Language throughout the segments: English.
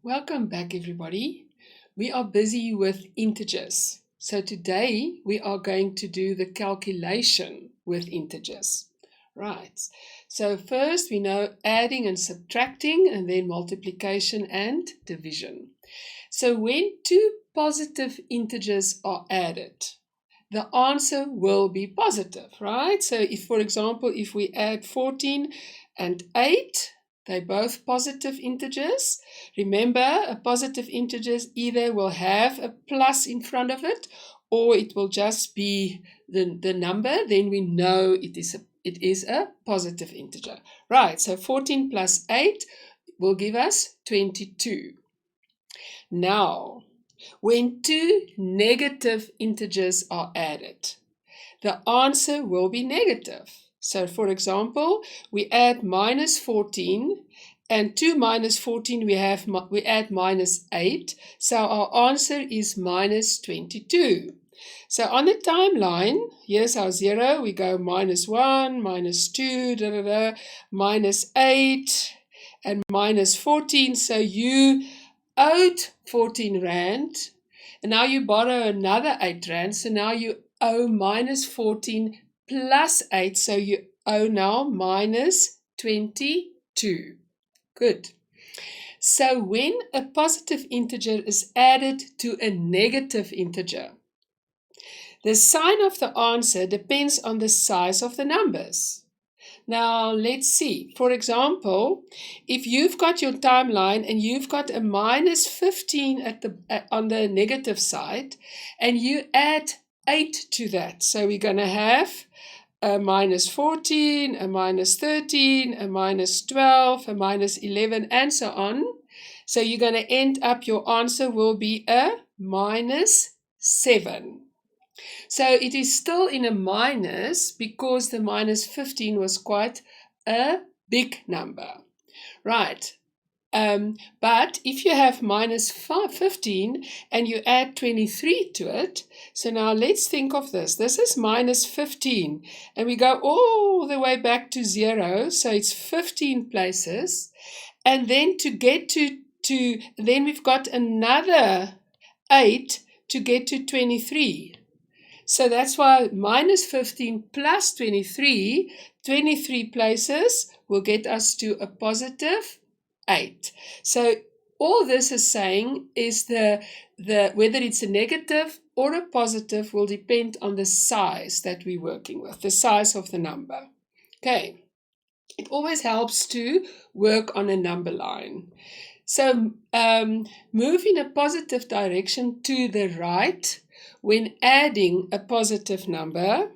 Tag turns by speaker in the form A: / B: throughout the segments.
A: Welcome back, everybody. We are busy with integers. So today we are going to do the calculation with integers. Right. So first we know adding and subtracting, and then multiplication and division. So when two positive integers are added, the answer will be positive, right? So if, for example, if we add 14 and 8, they're both positive integers. Remember, a positive integer either will have a plus in front of it, or it will just be the number. Then we know it is a positive integer. Right, so 14 plus 8 will give us 22. Now, when two negative integers are added, the answer will be negative. So, for example, we add minus 14, and to minus 14 we add minus 8. So our answer is minus 22. So on the timeline, here's our 0. We go minus 1, minus 2, minus 8, and minus 14. So you owed 14 Rand, and now you borrow another 8 Rand. So now you owe minus 14 plus 8. So you owe now minus 22. Good. So when a positive integer is added to a negative integer, the sign of the answer depends on the size of the numbers. Now, let's see. For example, if you've got your timeline and you've got a minus 15 on the negative side, and you add 8 to that. So we're going to have a minus 14, a minus 13, a minus 12, a minus 11, and so on. So you're going to end up, your answer will be a minus 7. So it is still in a minus because the minus 15 was quite a big number. Right. But if you have minus 15 and you add 23 to it, so now let's think of this. This is minus 15 and we go all the way back to 0. So it's 15 places. And then to get to then we've got another 8 to get to 23. So that's why minus 15 plus 23, 23 places will get us to a positive 8. So all this is saying is the whether it's a negative or a positive will depend on the size that we're working with, the size of the number. Okay, it always helps to work on a number line. So move in a positive direction to the right when adding a positive number,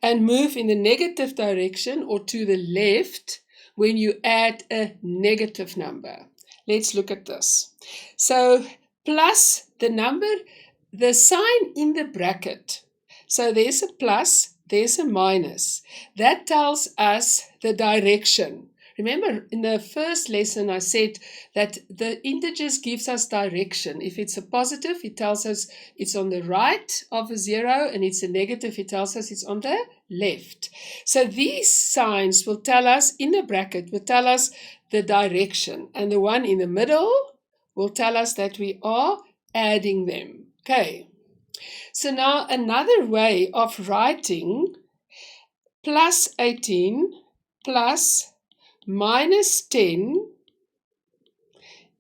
A: and move in the negative direction or to the left when you add a negative number. Let's look at this. So plus the number, the sign in the bracket. So there's a plus, there's a minus. That tells us the direction. Remember, in the first lesson, I said that the integers gives us direction. If it's a positive, it tells us it's on the right of a 0, and it's a negative, it tells us it's on the left. So these signs will tell us, in the bracket, will tell us the direction, and the one in the middle will tell us that we are adding them. Okay. So now another way of writing plus 18 plus minus 10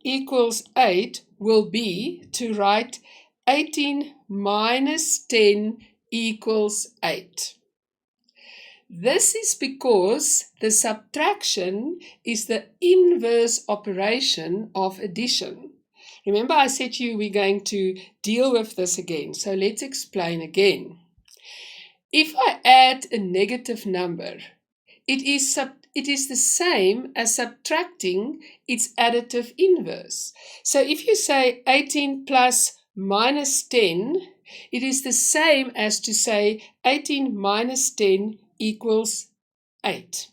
A: equals 8 will be to write 18 minus 10 equals 8. This is because the subtraction is the inverse operation of addition. Remember, I said to you we're going to deal with this again. So let's explain again. If I add a negative number, it is the same as subtracting its additive inverse. So if you say 18 plus minus 10, it is the same as to say 18 minus 10 equals 8.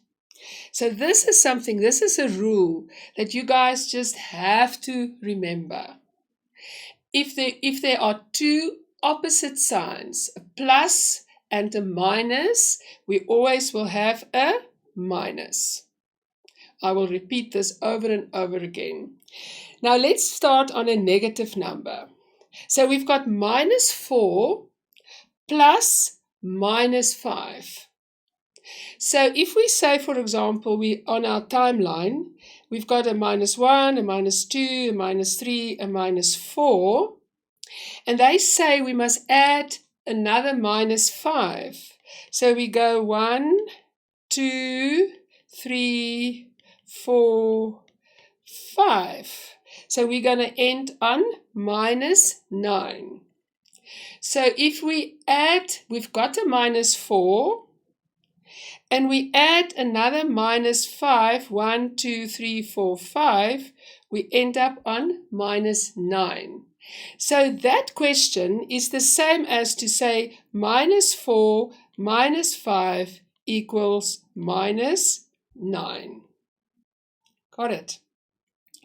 A: So this is a rule that you guys just have to remember. If there are two opposite signs, a plus and a minus, we always will have a minus. I will repeat this over and over again. Now let's start on a negative number. So we've got minus 4 plus minus 5. So if we say, for example, we on our timeline, we've got a minus 1, a minus 2, a minus 3, a minus 4. And they say we must add another minus 5. So we go 1, 2, 3, 4, 5. So we're going to end on minus 9. So if we add, we've got a minus 4, and we add another minus 5, 1, 2, 3, 4, 5, we end up on minus 9. So that question is the same as to say minus 4 minus 5 equals minus 9. Got it?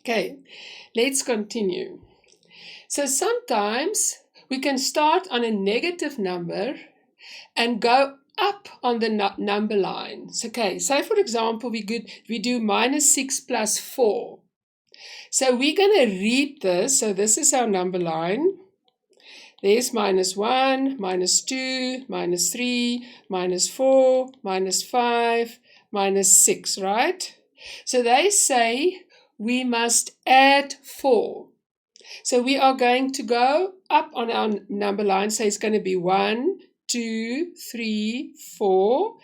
A: Okay, let's continue. So sometimes we can start on a negative number and go up on the number line. So, okay, say for example we do minus 6 plus 4. So we're going to read this. So this is our number line. There's minus 1, minus 2, minus 3, minus 4, minus 5, minus 6, right? So they say we must add 4. So we are going to go up on our number line. So it's going to be 1, 2, 3, 4.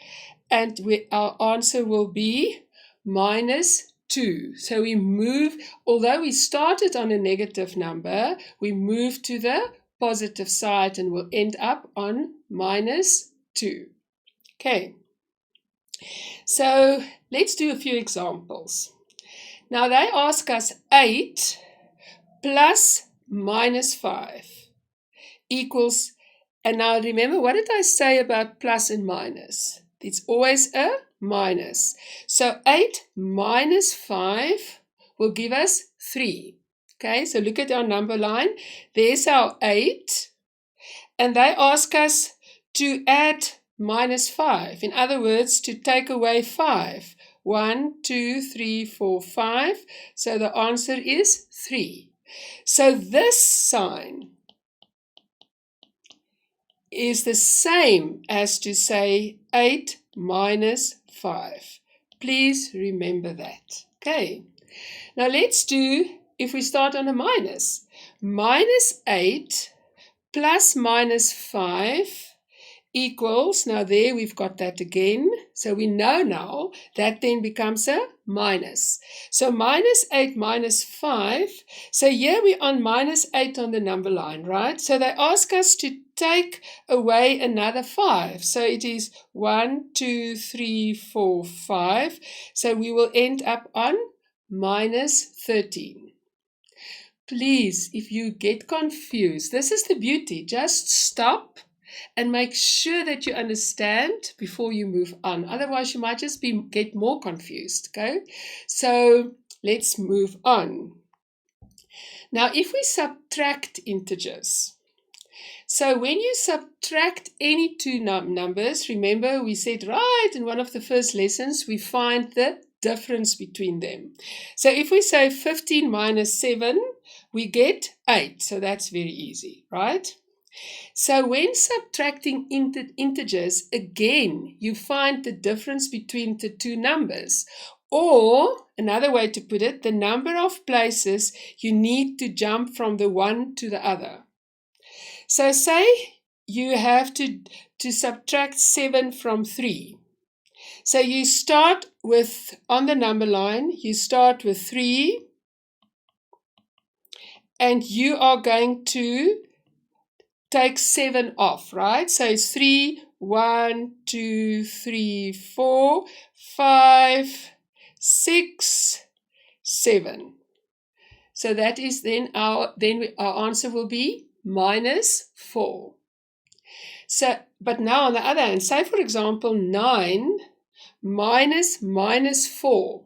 A: And our answer will be minus 2. So we move, although we started on a negative number, we move to the positive side and we'll end up on minus 2. Okay, so let's do a few examples. Now they ask us 8 plus minus 5 equals, and now remember, what did I say about plus and minus? It's always a minus. So 8 minus 5 will give us 3. Okay, so look at our number line. There's our 8. And they ask us to add minus 5. In other words, to take away 5. 1, 2, 3, 4, 5. So the answer is 3. So this sign is the same as to say 8 minus 5. Please remember that. Okay, now let's do, if we start on a minus, minus 8 plus minus 5 equals, now there we've got that again, so we know now that then becomes a minus. So minus 8 minus 5, so here we're on minus 8 on the number line, right? So they ask us to take away another 5. So it is 1, 2, 3, 4, 5. So we will end up on minus 13. Please, if you get confused, this is the beauty. Just stop and make sure that you understand before you move on. Otherwise, you might just get more confused. Okay, so let's move on. Now, if we subtract integers, so when you subtract any two numbers, remember we said right in one of the first lessons, we find the difference between them. So if we say 15 minus 7, we get 8. So that's very easy, right? So when subtracting integers, again, you find the difference between the two numbers. Or, another way to put it, the number of places you need to jump from the one to the other. So say you have to subtract 7 from 3. So you start with, on the number line, you start with 3. And you are going to take 7 off, right? So it's 3, 1, 2, 3, 4, 5, 6, 7. So that is then our answer will be minus 4. So, but now on the other hand, say for example 9 minus minus 4.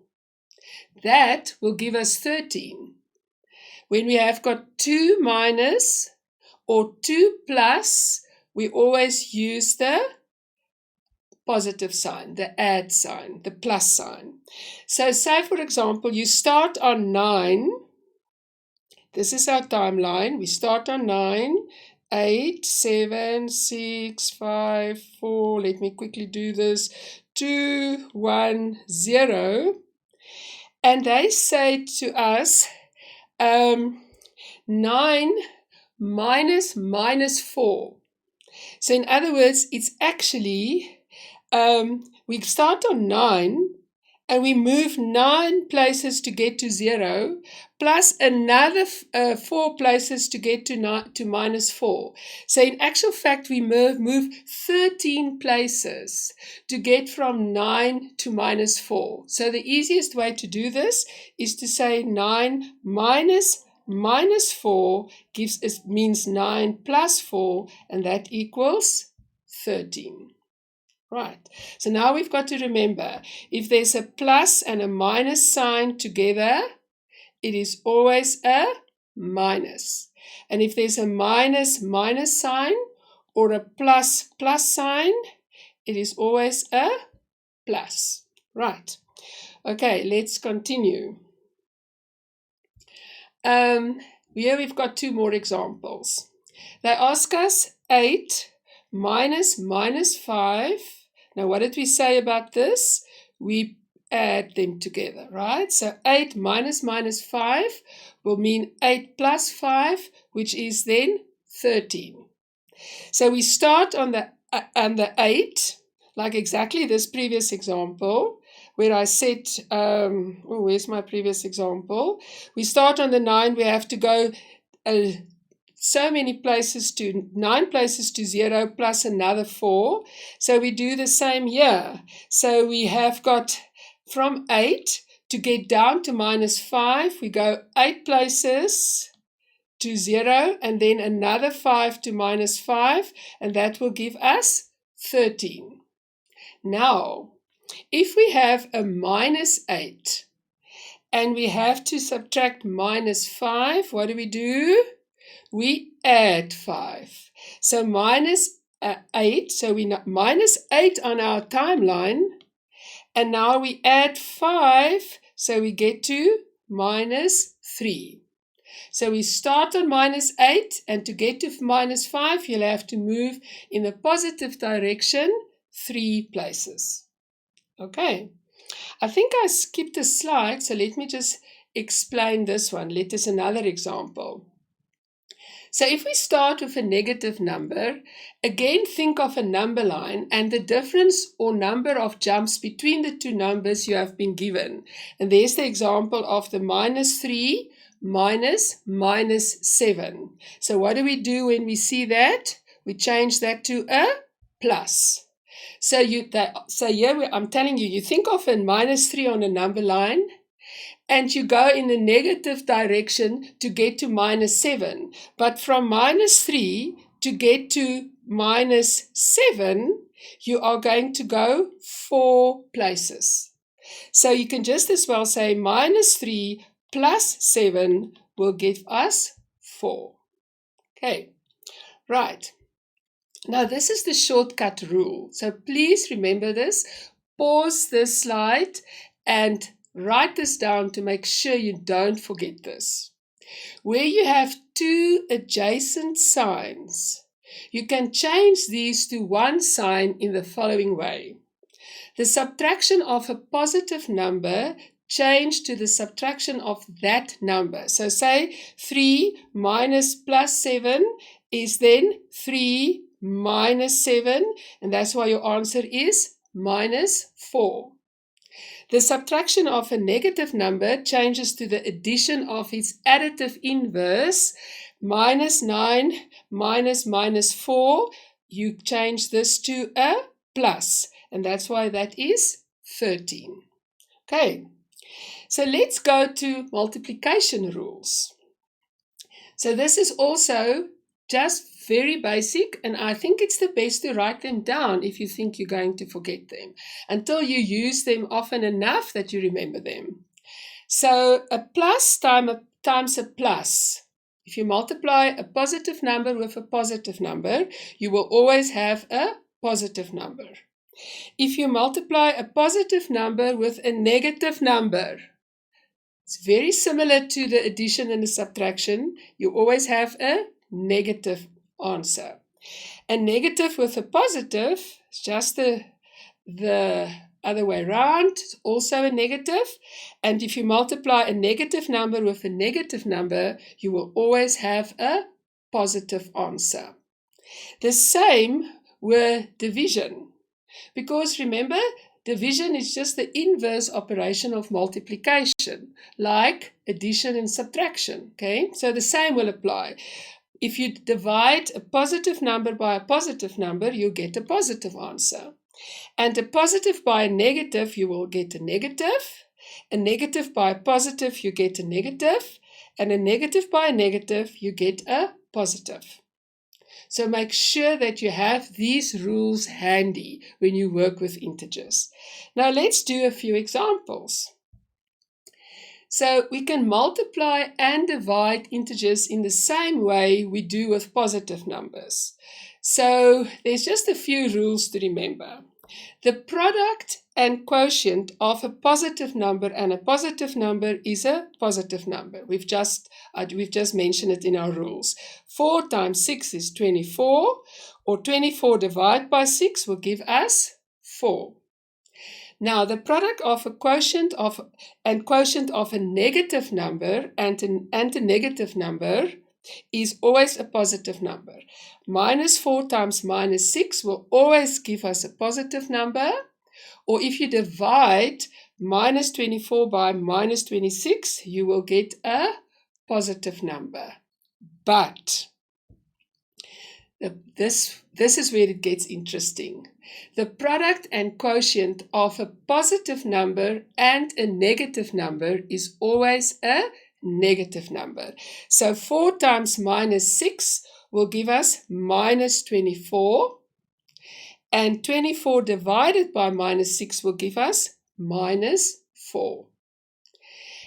A: That will give us 13. When we have got 2 minus or 2 plus, we always use the positive sign, the add sign, the plus sign. So say, for example, you start on 9. This is our timeline. We start on 9, 8, 7, 6, 5, 4. Let me quickly do this. 2, 1, 0. And they say to us, 9 minus 4. So in other words, it's actually, we start on 9 and we move 9 places to get to 0, plus another 4 places to get to minus 4. So in actual fact, we move 13 places to get from 9 to minus 4. So the easiest way to do this is to say 9 minus 4 means 9 plus 4, and that equals 13. Right, so now we've got to remember, if there's a plus and a minus sign together, it is always a minus. And if there's a minus sign or a plus sign, it is always a plus. Right, okay, let's continue. Here we've got 2 more examples. They ask us 8 minus 5. Now, what did we say about this? We add them together, right? So 8 minus 5 will mean 8 plus 5, which is then 13. So we start on the 8, like exactly this previous example, where I said, where's my previous example? We start on the 9, we have to go so many places to 9 places to 0 plus another 4. So we do the same here. So we have got from 8 to get down to minus 5, we go 8 places to 0 and then another 5 to minus 5, and that will give us 13. Now, if we have a minus 8 and we have to subtract minus 5, what do? We add 5. So minus 8, so we minus 8 on our timeline, and now we add 5, so we get to minus 3. So we start on minus 8, and to get to minus 5, you'll have to move in the positive direction 3 places. Okay, I think I skipped a slide, so let me just explain this one. Let us another example. So if we start with a negative number, again think of a number line and the difference or number of jumps between the 2 numbers you have been given. And there's the example of the minus 3 minus 7. So what do we do when we see that? We change that to a plus. So here I'm telling you, you think of a minus 3 on a number line, and you go in the negative direction to get to minus 7. But from minus 3 to get to minus 7, you are going to go 4 places. So you can just as well say minus 3 plus 7 will give us 4. Okay, right. Now this is the shortcut rule. So please remember this. Pause this slide and write this down to make sure you don't forget this. Where you have 2 adjacent signs, you can change these to one sign in the following way. The subtraction of a positive number change to the subtraction of that number. So say 3 minus plus 7 is then 3 minus 7, and that's why your answer is minus 4. The subtraction of a negative number changes to the addition of its additive inverse. Minus 9 minus 4, you change this to a plus, and that's why that is 13. Okay, so let's go to multiplication rules. So this is also just very basic, and I think it's the best to write them down if you think you're going to forget them, until you use them often enough that you remember them. So a plus times a plus. If you multiply a positive number with a positive number, you will always have a positive number. If you multiply a positive number with a negative number, it's very similar to the addition and the subtraction. You always have a negative answer. A negative with a positive is just the other way around. It's also a negative. And if you multiply a negative number with a negative number, you will always have a positive answer. The same with division. Because remember, division is just the inverse operation of multiplication, like addition and subtraction. Okay, so the same will apply. If you divide a positive number by a positive number, you get a positive answer. And a positive by a negative, you will get a negative. A negative by a positive, you get a negative. And a negative by a negative, you get a positive. So make sure that you have these rules handy when you work with integers. Now let's do a few examples. So we can multiply and divide integers in the same way we do with positive numbers. So there's just a few rules to remember. The product and quotient of a positive number and a positive number is a positive number. We've just mentioned it in our rules. 4 times 6 is 24, or 24 divided by 6 will give us 4. Now, the product of a quotient of a negative number and a negative number is always a positive number. Minus 4 times minus 6 will always give us a positive number. Or if you divide minus 24 by minus 26, you will get a positive number. But this is where it gets interesting. The product and quotient of a positive number and a negative number is always a negative number. So 4 times minus 6 will give us minus 24. And 24 divided by minus 6 will give us minus 4.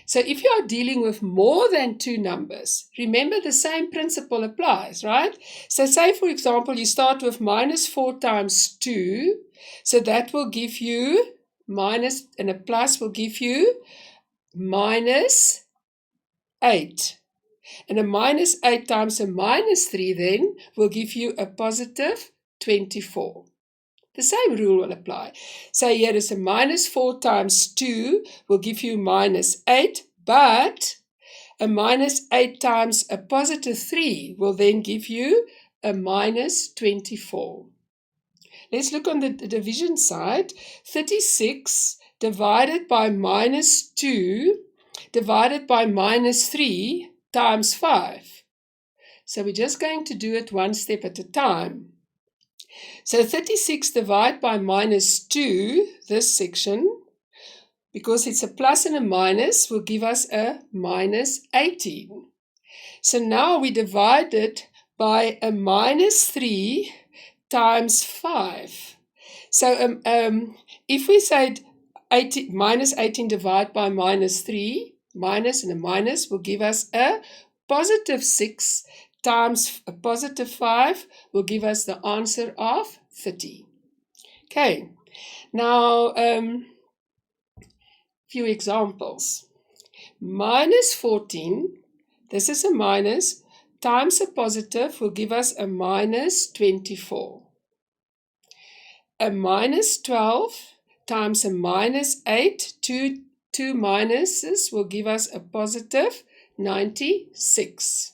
A: So if you are dealing with more than two numbers, remember the same principle applies, right? So say, for example, you start with minus 4 times 2. So that will give you minus, and a plus will give you minus 8. And a minus 8 times a minus 3 then will give you a positive 24. The same rule will apply. So here is a minus 4 times 2 will give you minus 8, but a minus 8 times a positive 3 will then give you a minus 24. Let's look on the division side. 36 divided by minus 2 divided by minus 3 times 5. So we're just going to do it one step at a time. So 36 divided by minus 2, this section, because it's a plus and a minus, will give us a minus 18. So now we divide it by a minus 3 times 5. So if we said minus 18 divided by minus 3, minus and a minus will give us a positive 6 times a positive 5 will give us the answer of 30. Okay, now few examples. Minus 14, this is a minus, times a positive will give us a minus 24. A minus 12 times a minus 8, two minuses will give us a positive 96.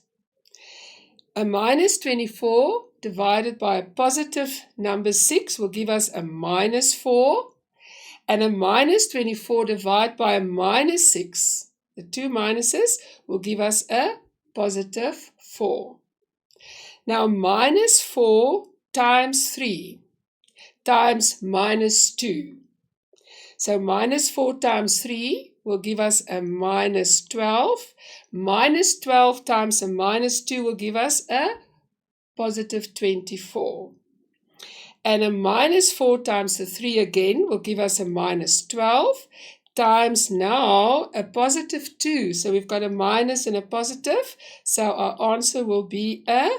A: A minus 24 divided by a positive number 6 will give us a minus 4. And a minus 24 divided by a minus 6, the two minuses, will give us a positive 4. Now minus 4 times 3 times minus 2. So minus 4 times 3 will give us a minus 12. Minus 12 times a minus 2 will give us a positive 24. And a minus 4 times the 3 again will give us a minus 12 times now a positive 2. So we've got a minus and a positive. So our answer will be a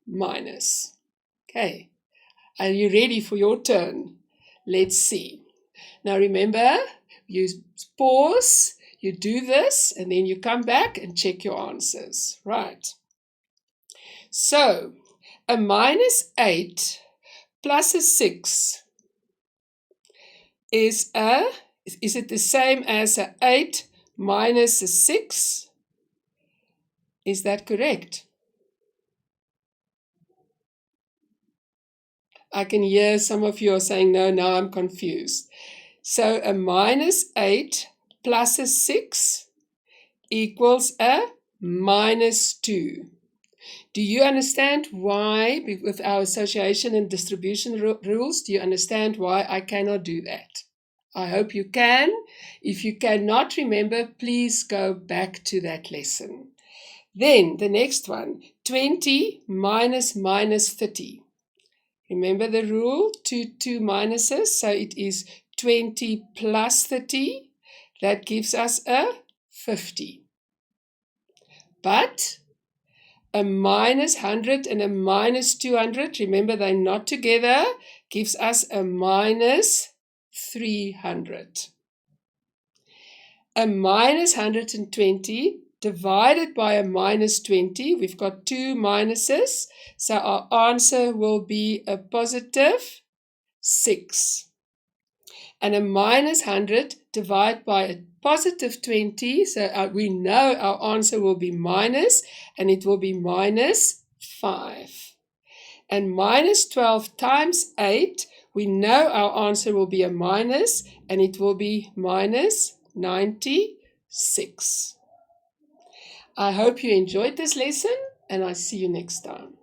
A: minus. Okay. Are you ready for your turn? Let's see. Now remember, you pause, you do this, and then you come back and check your answers. Right. So, a -8 plus a 6 is it the same as a 8 minus a 6? Is that correct? I can hear some of you are saying, no, now I'm confused. So a -8 plus a 6 equals a -2. Do you understand why, with our association and distribution rules, do you understand why I cannot do that? I hope you can. If you cannot remember, please go back to that lesson. Then the next one, 20 minus -30. Remember the rule, two minuses, so it is 20 plus 30. That gives us a 50. But a -100 and a -200, remember they're not together, gives us a -300. A -120 divided by a -20, we've got two minuses, so our answer will be a +6. And a -100 divided by a +20, so we know our answer will be minus, and it will be -5. And -12 times 8, we know our answer will be a minus, and it will be -96. I hope you enjoyed this lesson, and I'll see you next time.